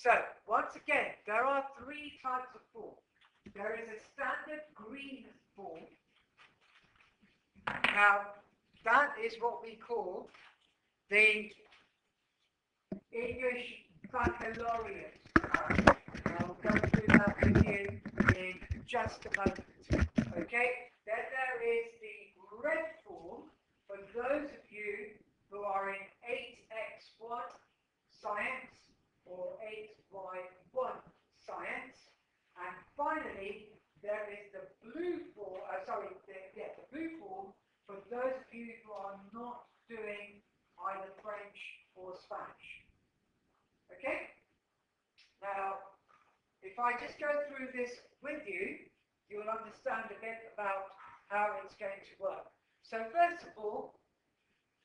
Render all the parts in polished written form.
So, once again, there are three types of form. There is a standard green form. Now, that is what we call the English Baccalaureate. I'll go through that with you in just a moment. Okay? Then there is the red form for those of you who are in 8x1 science or 8y1 science. And finally, there is the blue form, the blue form for those of you who are not doing either French or Spanish. Okay? Now, if I just go through this with you, you will understand a bit about how it's going to work. So first of all,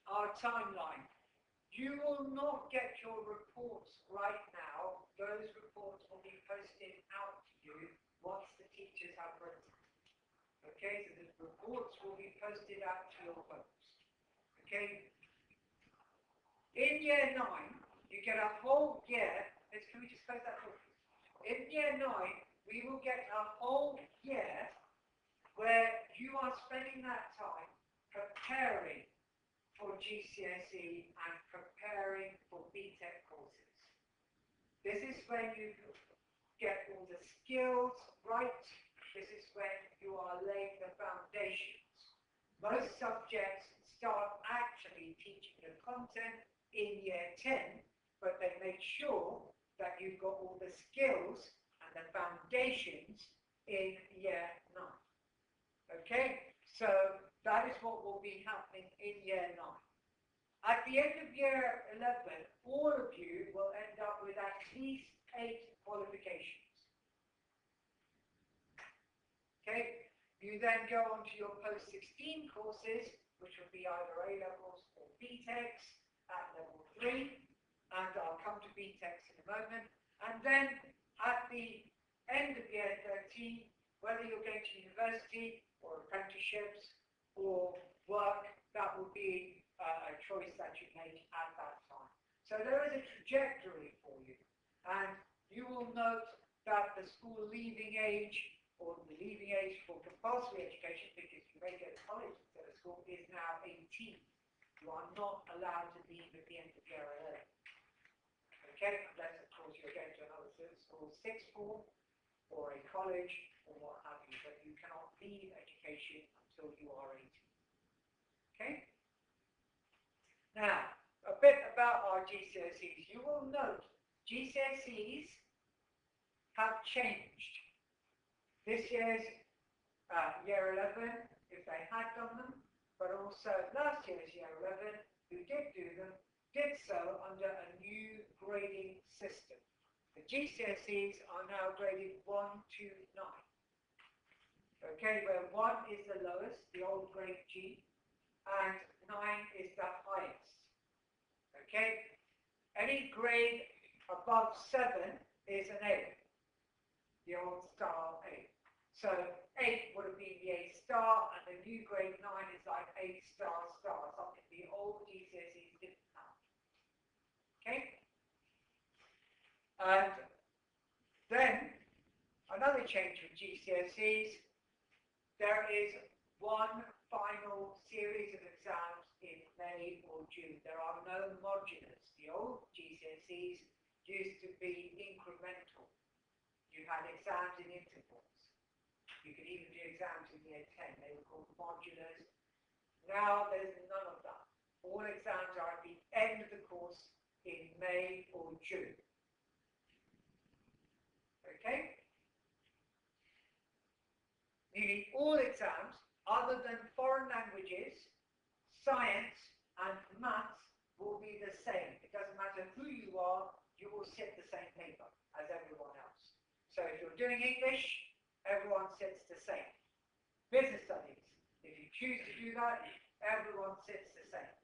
our timeline. You will not get your reports right now. Those reports will be posted out to you once the teachers have written. Okay, so the reports will be posted out to your phones. Okay? In year 9, you get a whole year. Can we just close that door? In year 9, we will get a whole year where you are spending that time preparing for GCSE and preparing for BTEC courses. This is when you get all the skills right. This is when you are laying the foundations. Most subjects start actually teaching the content in year 10, but they make sure that you've got all the skills and the foundations in year 9. Okay, so that is what will be happening in year 9. At the end of year 11, all of you will end up with at least 8 qualifications. Okay, you then go on to your post-16 courses, which will be either A-levels or BTECs at level 3, and I'll come to BTECs in a moment. And then at the end of year 13, whether you're going to university or apprenticeships or work, that will be a choice that you make at that time. So there is a trajectory for you. And you will note that the school leaving age, or the leaving age for compulsory education, because you may go to college instead of school, is now 18. You are not allowed to leave at the end of year 11. Okay, unless of course you're going to another school, sixth form, or a college, or what have you, but you cannot leave education until you are 18. Okay? Now, a bit about our GCSEs. You will note GCSEs have changed. This year's year 11, if they had done them, but also last year's year 11, who did do them, did so under a new grading system. The GCSEs are now graded 1 to 9. Okay, where 1 is the lowest, the old grade G, and 9 is the highest. Okay, any grade above 7 is an A, the old star A. So 8 would have been the A star, and the new grade 9 is like A star star, something the old GCSEs didn't have. Okay? And then another change with GCSEs, there is one final series of exams in May or June. There are no modulars. The old GCSEs used to be incremental. You had exams in intervals. You could even do exams in year 10. They were called modulars. Now there's none of that. All exams are at the end of the course in May or June. Okay? Nearly all exams, other than foreign languages, science, and maths, will be the same. It doesn't matter who you are, you will sit the same paper as everyone else. So if you're doing English, everyone sits the same. Business studies, if you choose to do that, everyone sits the same.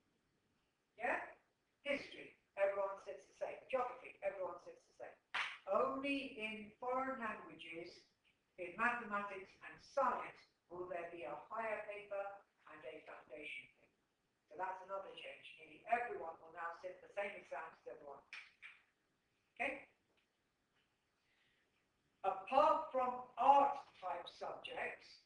Yeah? History, everyone sits the same. Geography, everyone sits the same. Only in foreign languages, in mathematics and science, will there be a higher paper and a foundation paper. So that's another change. Nearly everyone will now sit the same exams as everyone. Okay? from art type subjects,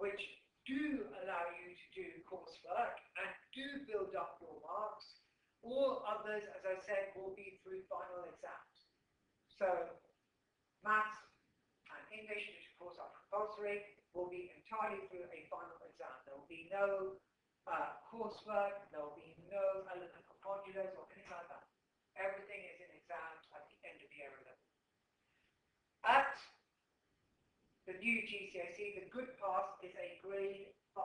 which do allow you to do coursework and do build up your marks. All others, as I said, will be through final exams. So maths and English, which of course are compulsory, will be entirely through a final exam. There will be no coursework, there will be no element of modulars or anything like that. Everything is in exams at the end of the year level. At the new GCSE, the good pass is a grade 5.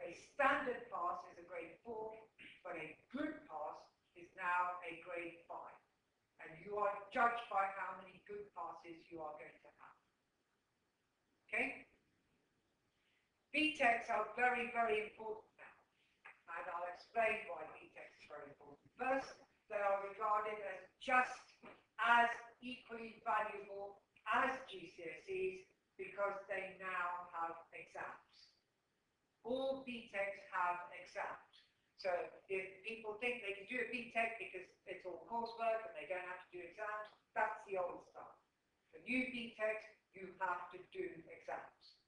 A standard pass is a grade 4, but a good pass is now a grade 5. And you are judged by how many good passes you are going to have. Okay? BTECs are very, very important now. And I'll explain why BTECs is very important. First, they are regarded as just as equally valuable as GCSEs because they now have exams. All BTECs have exams. So if people think they can do a BTEC because it's all coursework and they don't have to do exams, that's the old stuff. The new BTECs, you have to do exams.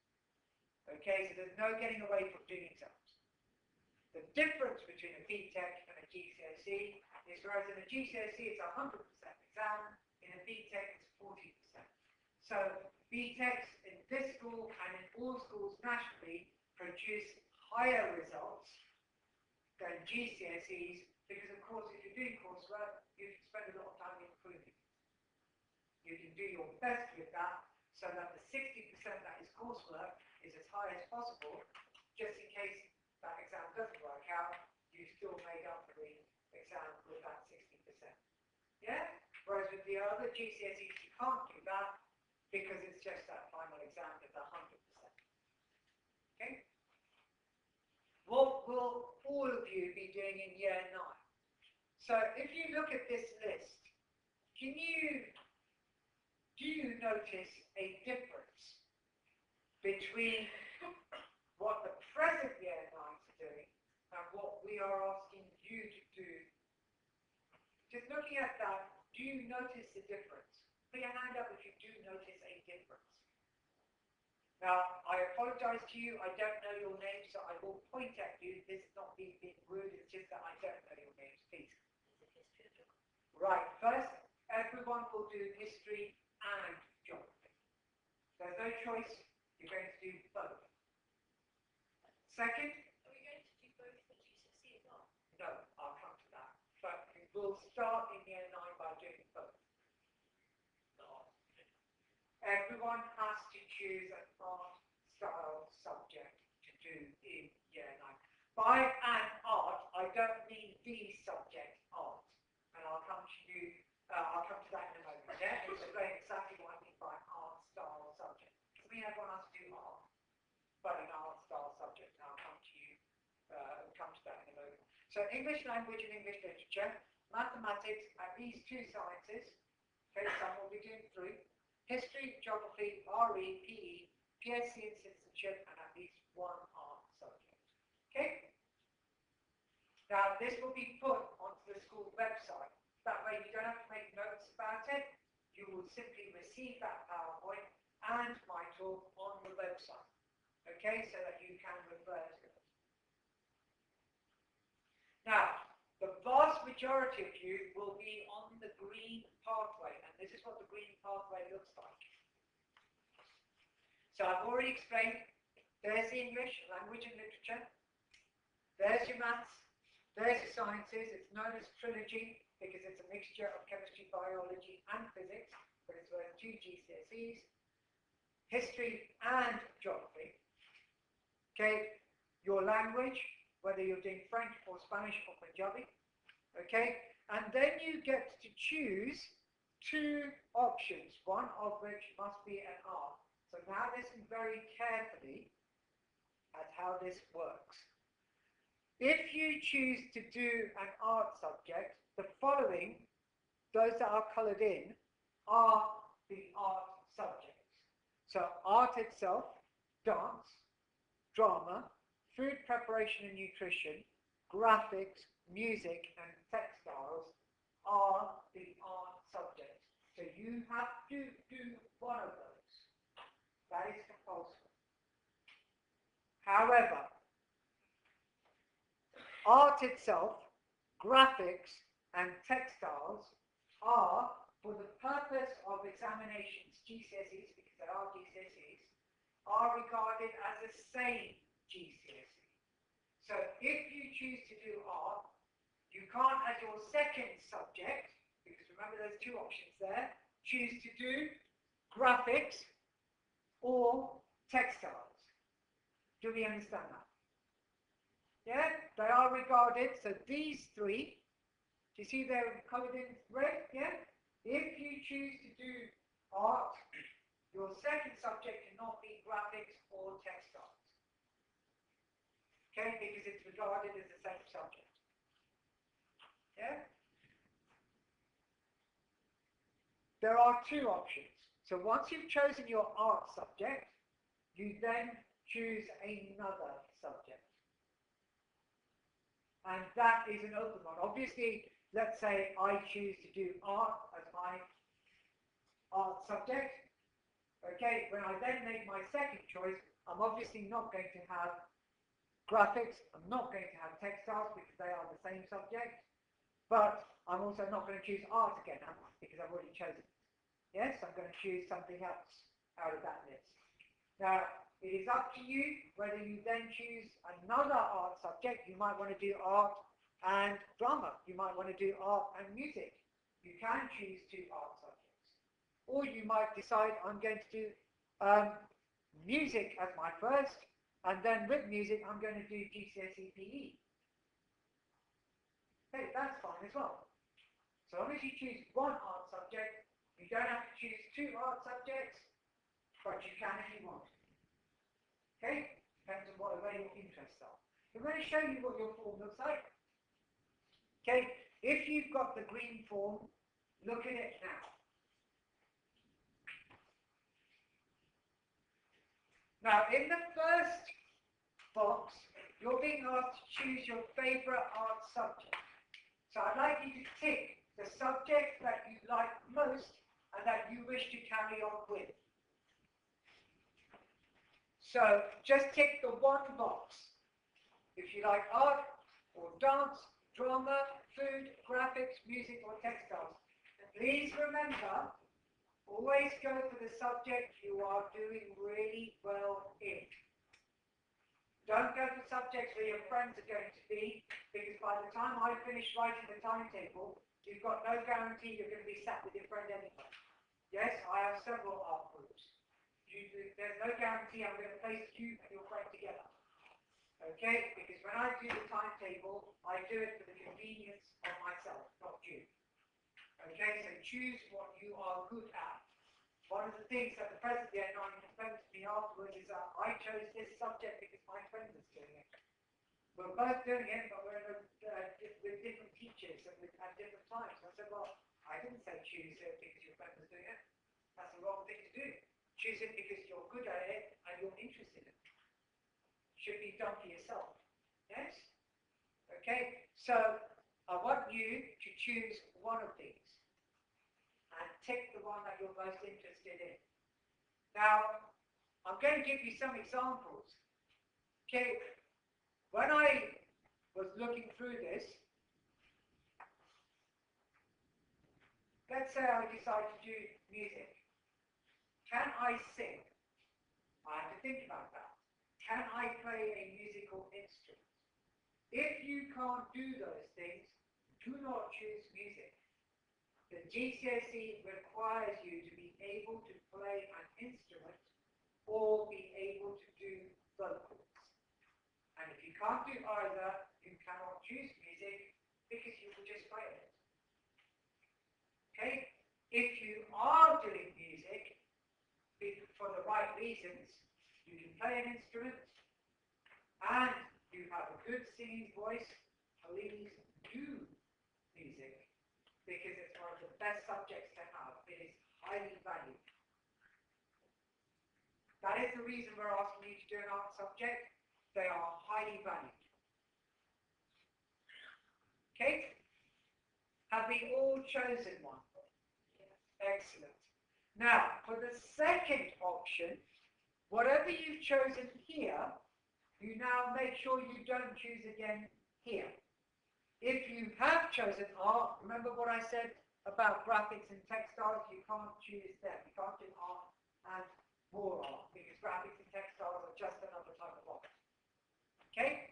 Okay, so there's no getting away from doing exams. The difference between a BTEC and a GCSE is whereas in a GCSE it's 100% exam, in a BTEC it's 40%. So BTECs in this school and in all schools nationally produce higher results than GCSEs because of course if you're doing coursework you can spend a lot of time improving. You can do your best with that so that the 60% that is coursework is as high as possible, just in case that exam doesn't work out, you still made up for the exam with that 60%. Yeah? Whereas with the other GCSEs you can't do that because it's just that final exam that's 100%. Okay? What will all of you be doing in year 9? So if you look at this list, do you notice a difference between what the present year 9s are doing and what we are asking you to do? Just looking at that, do you notice the difference? Put your hand up if you do notice a difference. Now, I apologize to you, I don't know your names, so I will point at you. This is not me being rude, it's just that I don't know your names, please. Right, first, everyone will do history and geography. There's no choice, you're going to do both. Second, are we going to do both for GCSE as well? No, I'll come to that. But we will start in year 9 by doing both. Everyone has to choose an art style subject to do in year 9. By an art, I don't mean the subject art. And I'll come to that in a moment. Yeah? I'll explain exactly what I mean by an art style subject. I mean everyone has to do art, but an art style subject. And I'll come to that in a moment. So English language and English literature, mathematics, at least 2 sciences. Okay, some will be doing 3. History, geography, RE, PE, PSC and citizenship, and at least 1 art subject. Okay? Now, this will be put onto the school website. That way you don't have to make notes about it. You will simply receive that PowerPoint and my talk on the website. Okay? So that you can refer to it. Now, the vast majority of you will be on the green pathway, and this is what the green pathway looks like. So I've already explained, there's the English, language and literature, there's your maths, there's your sciences, it's known as trilogy because it's a mixture of chemistry, biology and physics, but it's worth 2 GCSEs, history and geography. Okay, your language, whether you're doing French or Spanish or Punjabi, okay? And then you get to choose 2 options, one of which must be an art. So now listen very carefully at how this works. If you choose to do an art subject, the following, those that are coloured in, are the art subjects. So art itself, dance, drama, food preparation and nutrition, graphics, music and textiles are the art subjects. So you You have to do one of those. That is compulsory. However, art itself, graphics and textiles are, for the purpose of examinations, GCSEs, because they are GCSEs, are regarded as the same GCSE. So if you choose to do art, you can't as your second subject, because remember there's two options there, choose to do graphics or textiles. Do we understand that? Yeah, they are regarded, so these three, do you see they're coloured in red? Yeah? If you choose to do art, your second subject cannot be graphics or textiles. Okay, because it's regarded as the same subject. Yeah? There are two options. So once you've chosen your art subject, you then choose another subject. And that is an open one. Obviously, let's say I choose to do art as my art subject. Okay, when I then make my second choice, I'm obviously not going to have graphics, I'm not going to have textiles because they are the same subject, but I'm also not going to choose art again because I've already chosen it. Yes, I'm going to choose something else out of that list. Now, it is up to you whether you then choose another art subject. You might want to do art and drama. You might want to do art and music. You can choose two art subjects. Or you might decide I'm going to do music as my first, and then with music I'm going to do GCSE PE. Okay, that's fine as well. So long as you choose one art subject, you don't have to choose two art subjects, but you can if you want. Okay? Depends on where your interests are. I'm going to show you what your form looks like. Okay? If you've got the green form, look at it now. Now, in the first box, you're being asked to choose your favourite art subject. So I'd like you to tick the subject that you like most and that you wish to carry on with. So just tick the one box. If you like art or dance, drama, food, graphics, music or textiles. And please remember, always go for the subject you are doing really well in. Don't go for subjects where your friends are going to be, because by the time I finish writing the timetable, you've got no guarantee you're going to be sat with your friend anyway. Yes, I have several art groups. There's no guarantee I'm going to place you and your friend together. Okay? Because when I do the timetable, I do it for the convenience of myself, not you. Okay? So choose what you are good at. One of the things that the president at 9 confirmed to me afterwards is that I chose this subject because my friend was doing it. We're both doing it, but we're with different teachers and at different times. I said, well, I didn't say choose it because your friend was doing it. That's the wrong thing to do. Choose it because you're good at it and you're interested in it. Should be done for yourself. Yes? Okay? So, I want you to choose one of these and tick the one that you're most interested in. Now, I'm going to give you some examples. Okay? When I was looking through this, let's say I decide to do music. Can I sing? I have to think about that. Can I play a musical instrument? If you can't do those things, do not choose music. The GCSE requires you to be able to play an instrument or be able to do vocals. And if you can't do either, you cannot choose music because you will just fail it. Okay? If you are doing music for the right reasons, you can play an instrument and you have a good singing voice, please do music because it's one of the best subjects to have. It is highly valued. That is the reason we're asking you to do an art subject. They are highly valued. Okay? Have we all chosen one? Excellent. Now, for the second option, whatever you've chosen here, you now make sure you don't choose again here. If you have chosen art, remember what I said about graphics and textiles, you can't choose them. You can't do art and more art, because graphics and textiles are just another type of art. Okay?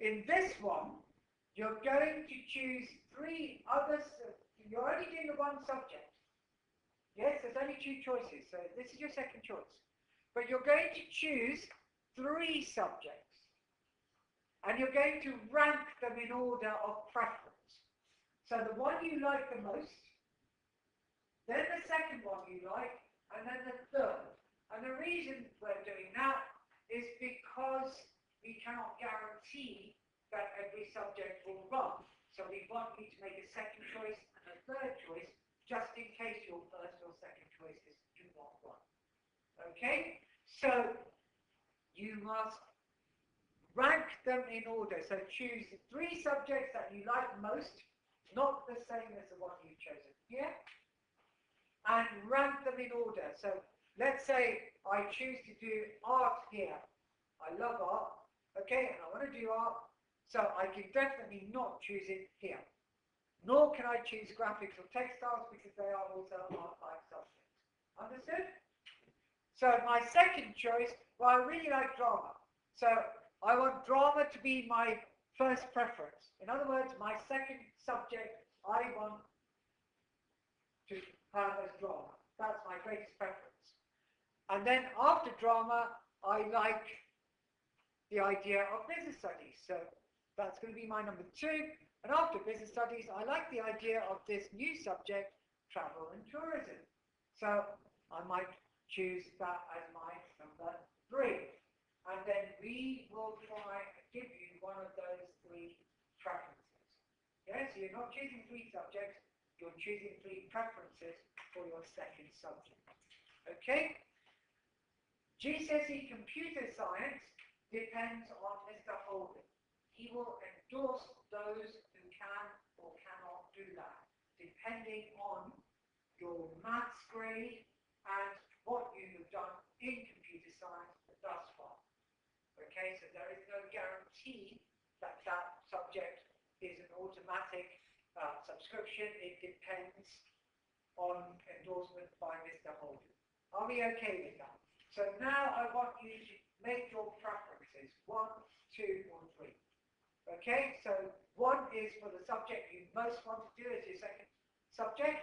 In this one, you're going to choose three others. You're only doing the one subject. Yes, there's only two choices, so this is your second choice. But you're going to choose three subjects. And you're going to rank them in order of preference. So the one you like the most, then the second one you like, and then the third. And the reason we're doing that is because we cannot guarantee that every subject will run. So we want you to make a second choice and a third choice, just in case your first or second choices do not run. Okay? So you must rank them in order. So choose the three subjects that you like most, not the same as the one you've chosen here, and rank them in order. So let's say I choose to do art here. I love art, okay, and I want to do art, so I can definitely not choose it here. Nor can I choose graphics or textiles, because they are also art-like subjects. Understood? So my second choice, well, I really like drama. So I want drama to be my first preference. In other words, my second subject I want to have as drama. That's my greatest preference. And then after drama, I like the idea of business studies. So that's going to be my number two. And after business studies, I like the idea of this new subject, travel and tourism. So I might choose that as my number three. And then we will try and give you one of those three preferences. Yes, so you're not choosing three subjects, you're choosing three preferences for your second subject. Okay? GCSE Computer Science depends on Mr. Holden. He will endorse those who can or cannot do that, depending on your maths grade and what you have done in computer science thus far. Okay, so there is no guarantee that that subject is an automatic subscription. It depends on endorsement by Mr. Holden. Are we okay with that? So now I want you to make your preferences, 1, 2, or 3. Okay, so 1 is for the subject you most want to do as your second subject.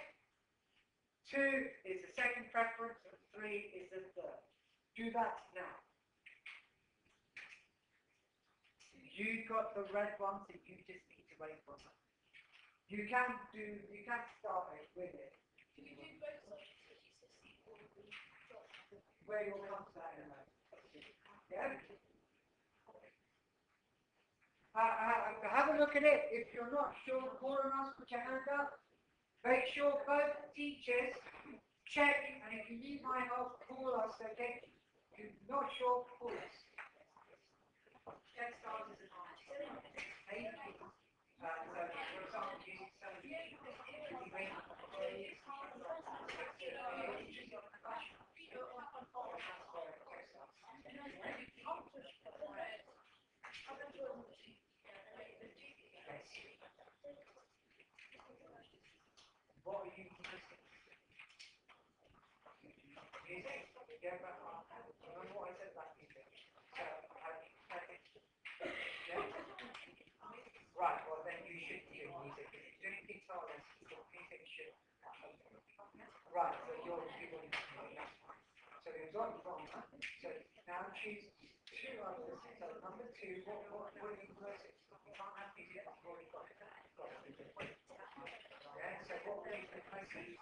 2 is the second preference, and 3 is the third. Do that now. You've got the red ones that you just need to wait for. You can start it with it. Can you do both subjects at GCSE or the job? Where you'll come to that in a moment. Yeah? Have a look at it. If you're not sure, call on us, put your hand up. Make sure both teachers check, and if you need my help, call us, okay? If you're not sure, call us. Textiles is an art. Thank you. So, for example, using some what are you using? Music? Yeah, but remember what I said about music? So, yeah? Right, well then you should be doing music. If you're doing guitar lessons, your music should. Right, so you're doing that's fine. So you've got drama. So now choose 2 others. So number 2, what are you closest? You can't have music, you've already got it. Yeah, so what would you be closest to?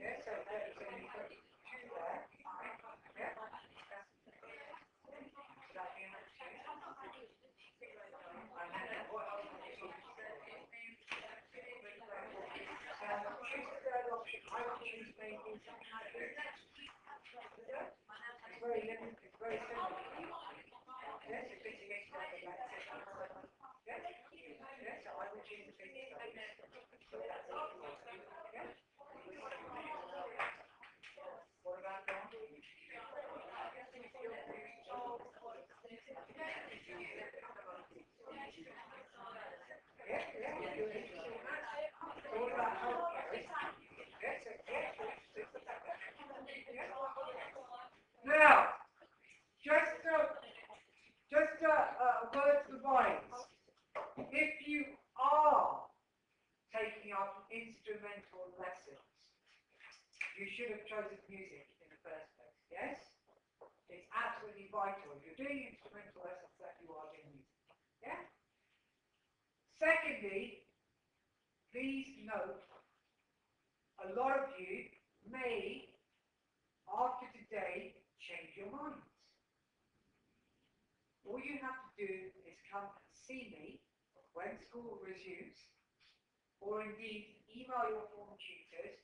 Yeah, so you've got 2 there. Yeah. That being number 2. And then what else would you choose? Choose the third option. I would choose maybe something like this. It's very limited, it's very simple. Yes, it's basically All about healthcare. Now, just a word to the wise. If you are taking up instrumental lessons, you should have chosen music in the first place. Yes? It's absolutely vital. If you're doing instrumental lessons, that you are doing music. Yeah? Secondly, please note, a lot of you may, after today, change your minds. All you have to do is come and see me when school resumes, or indeed email your form tutors,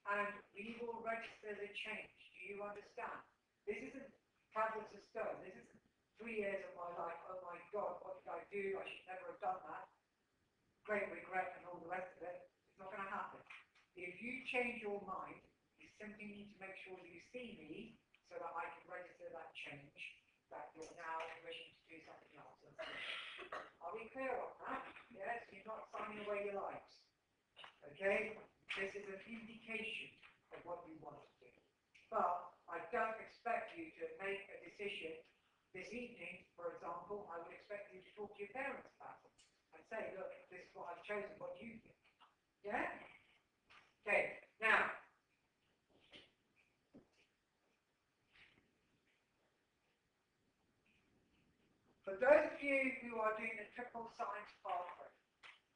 and we will register the change. Do you understand? This isn't tablets of stone. This isn't 3 years of my life. Oh my God, what did I do? I should never have done that. Great regret and all the rest of it. It's not going to happen. If you change your mind, you simply need to make sure you see me so that I can register that change, that you're now wishing to do something else. Are we clear on that? Yes, you're not signing away your lives. Okay? This is an indication of what you want to do. But I don't expect you to make a decision this evening, for example. I would expect you to talk to your parents about it and say, look, this is what I've chosen, what do you think? Yeah? Okay, now, for those of you who are doing the triple science pathway,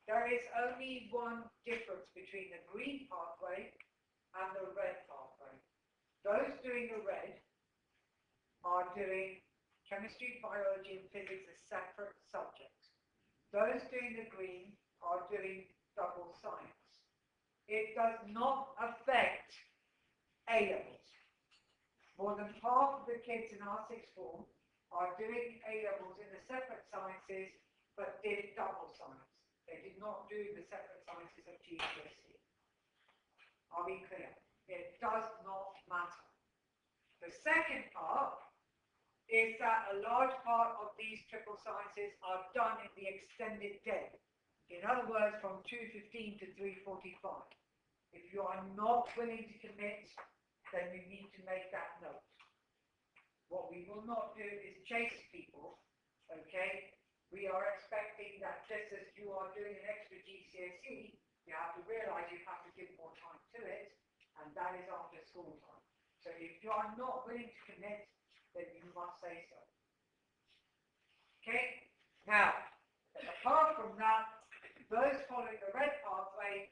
there is only one difference between the green pathway and the red pathway. Those doing the red are doing chemistry, biology, and physics as separate subjects. Those doing the green are doing double science. It does not affect A-levels. More than half of the kids in our sixth form are doing A-levels in the separate sciences, but did double science. They did not do the separate sciences of GCSE. Are we clear? It does not matter. The second part is that a large part of these triple sciences are done in the extended day. In other words, from 2:15 to 3:45. If you are not willing to commit, then you need to make that note. What we will not do is chase people, okay? We are expecting that just as you are doing an extra GCSE, you have to realize you have to give more time to it, and that is after school time. So if you are not willing to commit, then you must say so. Okay? Now, apart from that, those following the red pathway,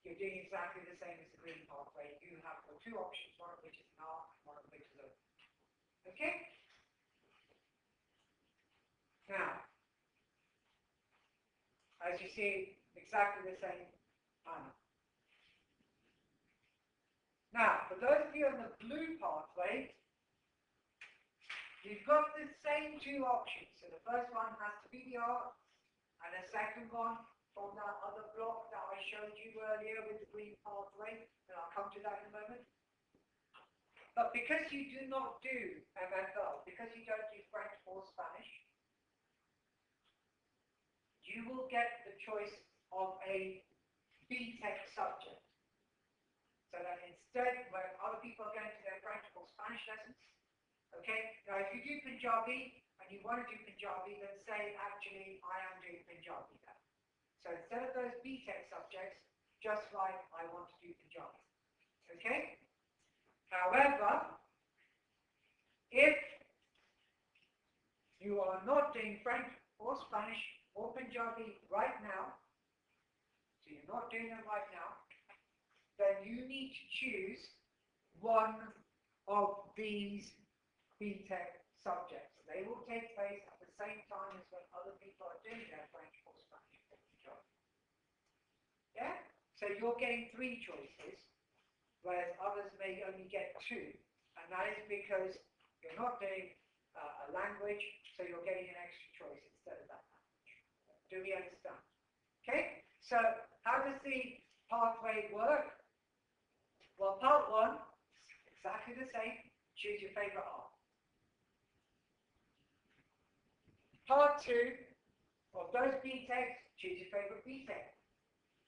you're doing exactly the same as the green pathway. You have the two options, one of which is an art and one of which is open. Okay? Now, as you see, exactly the same manner. Now, for those of you on the blue pathway, you've got the same two options. So the first one has to be the art, and the second one from that other block that I showed you earlier with the green pathway, and I'll come to that in a moment. But because you do not do MFL, because you don't do French or Spanish, you will get the choice of a BTEC subject. So that instead, when other people are going to their French or Spanish lessons, okay, now if you do Punjabi and you want to do Punjabi, then say, actually, I am doing Punjabi then. So instead of those BTEC subjects, just write, I want to do Punjabi. Okay? However, if you are not doing French or Spanish or Punjabi right now, so you're not doing it right now, then you need to choose one of these BTEC subjects. They will take place at the same time as when other people are doing their French or Spanish or Punjabi. Yeah? So you're getting 3 choices, whereas others may only get 2. And that is because you're not doing a language, so you're getting an extra choice instead of that language. Do we understand? Okay? So how does the pathway work? Well, part 1, exactly the same. Choose your favorite art. part 2 of those BTECs, choose your favourite BTEC.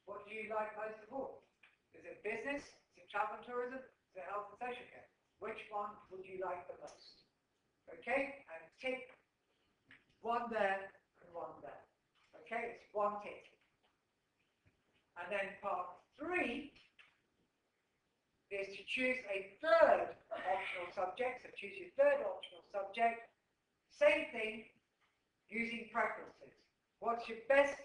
What do you like most of all? Is it business? Is it travel and tourism? Is it health and social care? Which one would you like the most? Okay, and tick one there and one there. Okay, it's one tick. And then part 3 is to choose a third optional subject. So choose your third optional subject. Same thing, using preferences. What's your best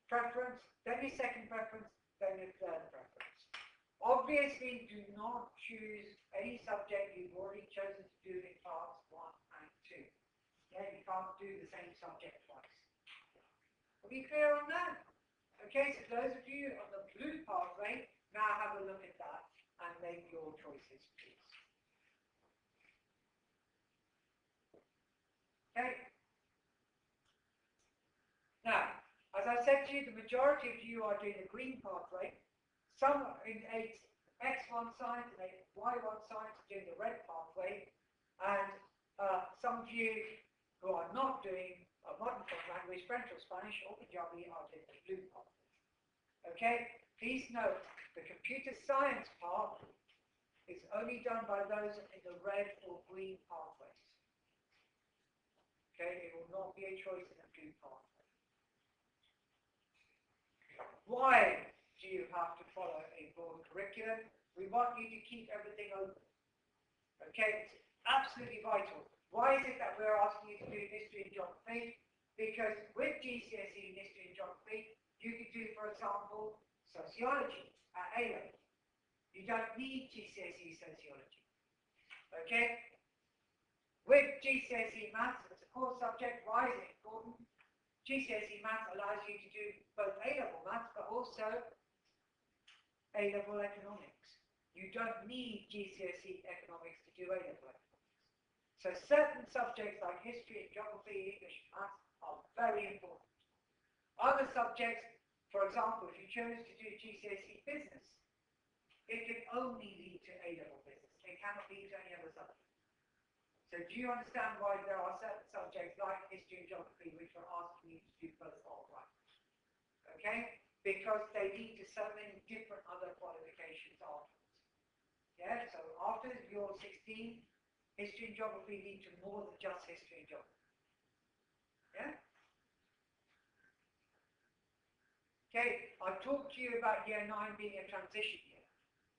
preference, then your second preference, then your third preference. Obviously, do not choose any subject you've already chosen to do in parts 1 and 2. Yeah, you can't do the same subject twice. Are we clear on that? Okay, so those of you on the blue pathway, now have a look at that and make your choices, please. Okay. Now, as I said to you, the majority of you are doing the green pathway. Some in X1 science and Y1 science are doing the red pathway. And some of you who are not doing modern foreign language, French or Spanish or Punjabi are doing the blue pathway. Okay? Please note, the computer science part is only done by those in the red or green pathways. Okay? It will not be a choice in the blue pathway. Why do you have to follow a broad curriculum? We want you to keep everything open. Okay, it's absolutely vital. Why is it that we're asking you to do history and geography? Because with GCSE history and geography, you could do, for example, sociology at A level. You don't need GCSE sociology. Okay? With GCSE maths, it's a core subject. Why is it important? GCSE maths allows you to do both A-level maths, but also A-level economics. You don't need GCSE economics to do A-level economics. So certain subjects like history, geography, English, maths are very important. Other subjects, for example, if you chose to do GCSE business, it can only lead to A-level business. It cannot lead to any other subject. So do you understand why there are certain subjects like history and geography which are asking you to do both outright? Okay? Because they lead to so many different other qualifications afterwards. Yeah? So after you're 16, history and geography lead to more than just history and geography. Yeah? Okay, I've talked to you about year 9 being a transition year.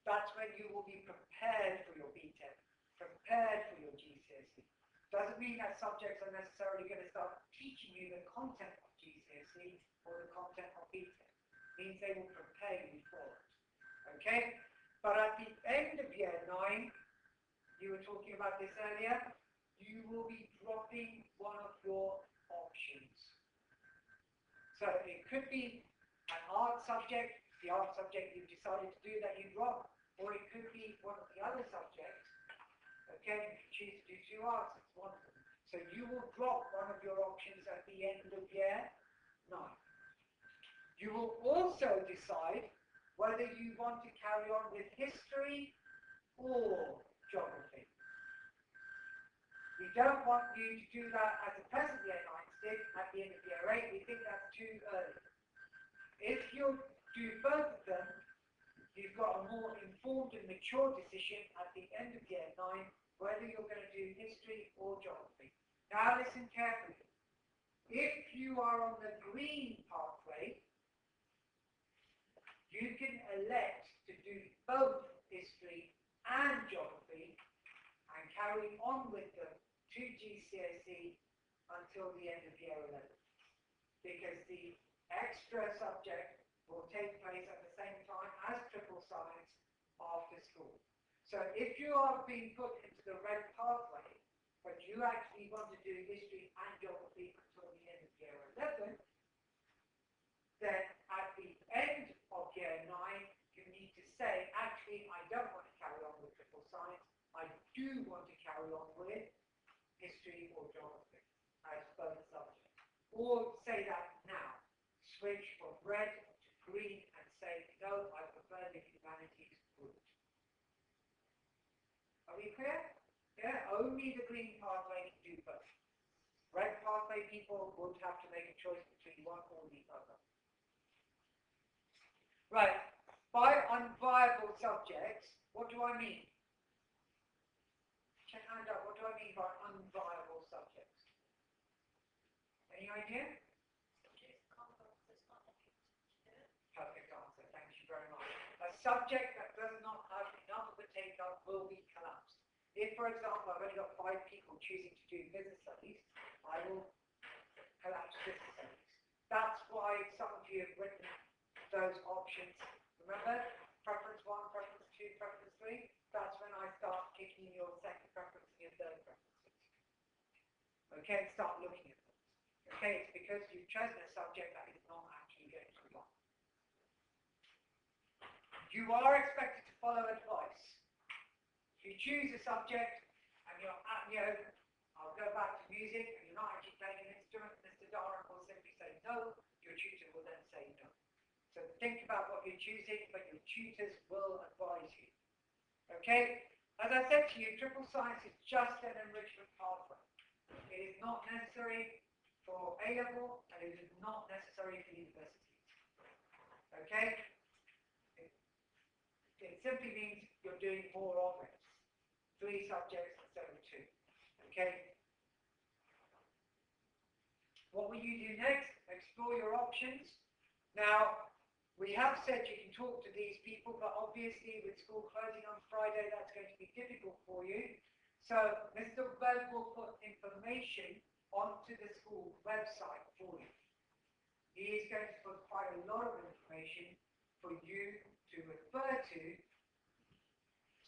That's when you will be prepared for your BTEC, prepared for your GCSE. Doesn't mean that subjects are necessarily going to start teaching you the content of GCSE or the content of BTEC. It means they will prepare you for it. Okay? But at the end of year 9, you were talking about this earlier, you will be dropping one of your options. So it could be an art subject, the art subject you've decided to do that you drop, or it could be one of the other subjects. Okay, if you choose to do 2 arts, it's one of them. So you will drop one of your options at the end of year 9. You will also decide whether you want to carry on with history or geography. We don't want you to do that as a present year 9 did at the end of year 8. We think that's too early. If you do both of them, you've got a more informed and mature decision at the end of year 9 whether you're going to do history or geography. Now listen carefully. If you are on the green pathway, you can elect to do both history and geography and carry on with them to GCSE until the end of year 11. Because the extra subject will take place at the same time as triple science after school. So if you are being put into the red pathway, but you actually want to do history and geography until the end of year 11, then at the end of year 9, you need to say, actually, I don't want to carry on with triple science. I do want to carry on with history or geography as both subjects. Or say that now. Switch from red to green and say, no, I prefer the humanities route. Are we clear? Yeah, only the green pathway can do both. red pathway people would have to make a choice between one or the other. Right, by unviable subjects, what do I mean? Check hand up, what do I mean by unviable subjects? Any idea? Perfect answer, thank you very much. A subject that does not have enough of a take-up will be collapsed. If, for example, I've only got 5 people choosing to do business studies, I will collapse business studies. That's why some of you have written those options. Remember, preference 1, preference 2, preference 3? That's when I start kicking your second preference and your third preferences. Okay, start looking at them. Okay, it's because you've chosen a subject that is not actually going to be on. You are expected to follow advice. If you choose a subject and you're at, I'll go back to music and you're not actually playing an instrument, Mr. Darren will simply say no, your tutor will then say no. So think about what you're choosing, but your tutors will advise you. Okay? As I said to you, triple science is just an enrichment pathway. It is not necessary for A-level and it is not necessary for universities. Okay? It simply means you're doing more of it. 3 subjects instead of 2. Okay? What will you do next? Explore your options. Now, we have said you can talk to these people, but obviously with school closing on Friday, that's going to be difficult for you. So Mr. Webb will put information onto the school website for you. He is going to put quite a lot of information for you to refer to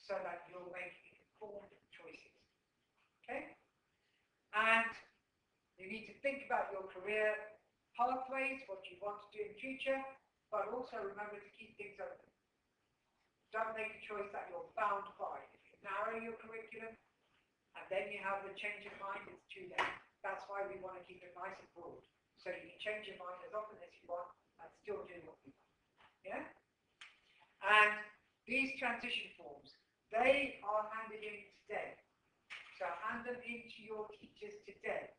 so that you'll make informed choices. Okay? And you need to think about your career pathways, what you want to do in future, but also remember to keep things open. Don't make a choice that you're bound by. If you narrow your curriculum and then you have the change of mind, it's too late. That's why we want to keep it nice and broad. So you can change your mind as often as you want and still do what you want. Yeah? And these transition forms, they are handed in today. So hand them in to your teachers today.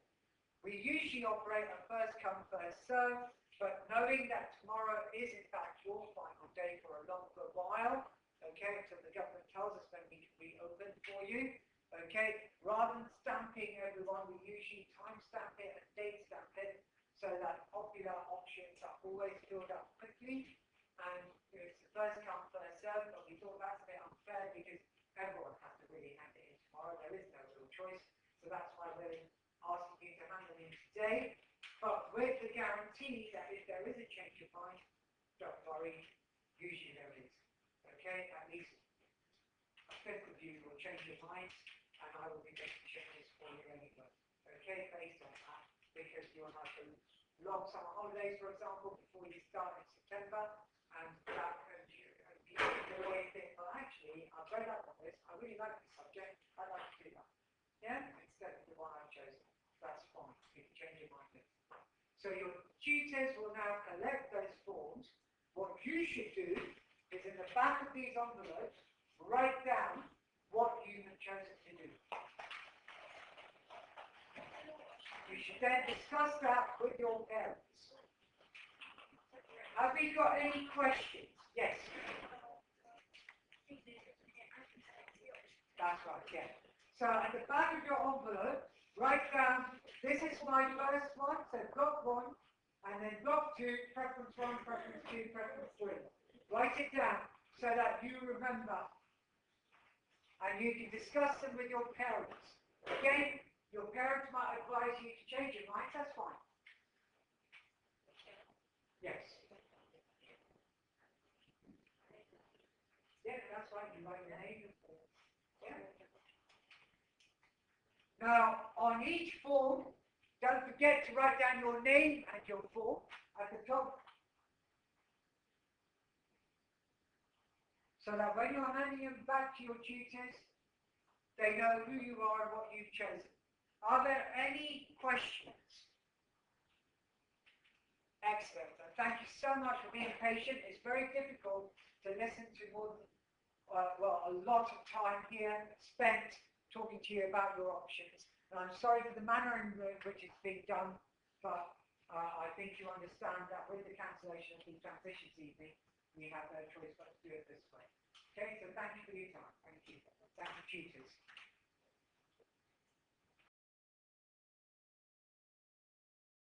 We usually operate on first come, first serve, but knowing that tomorrow is in fact your final day for a longer while, okay, until the government tells us when we can reopen for you, okay, rather than stamping everyone, we usually time stamp it and date stamp it so that popular options are always filled up quickly, and it's the first come, first serve, but we thought that's a bit unfair because everyone has to really hand it in tomorrow. There is no real choice, so that's why we're asking you to hand them in today, but with the guarantee that if there is a change of mind, don't worry, usually there is. Okay, at least a fifth of you will change your minds, and I will be making changes for you anyway. Okay, based on that, because you'll have the long summer holidays, for example, before you start in September, and that you always think, well, actually, I've read up on this, I really like this subject, I'd like to do that. Yeah, instead of the one I've chosen. That's fine, you can change your mind. So your tutors will now collect those forms. What you should do is in the back of these envelopes, write down what you have chosen to do. You should then discuss that with your parents. Have we got any questions? Yes. That's right, yeah. So at the back of your envelope, write down, this is my first one, so block 1, and then block 2, preference 1, preference 2, preference 3. Write it down so that you remember, and you can discuss them with your parents. Again, your parents might advise you to change your mind, that's fine. Yes. Yeah, that's right, you write your name. Yeah. Now, on each form, don't forget to write down your name and your form at the top. So that when you're handing them back to your tutors, they know who you are and what you've chosen. Are there any questions? Excellent. And thank you so much for being patient. It's very difficult to listen to more than, a lot of time here spent talking to you about your options. And I'm sorry for the manner in which it's being done, but I think you understand that with the cancellation of the transitions evening, we have no choice but to do it this way. Okay, so thank you for your time. Thank you. Thank you, tutors.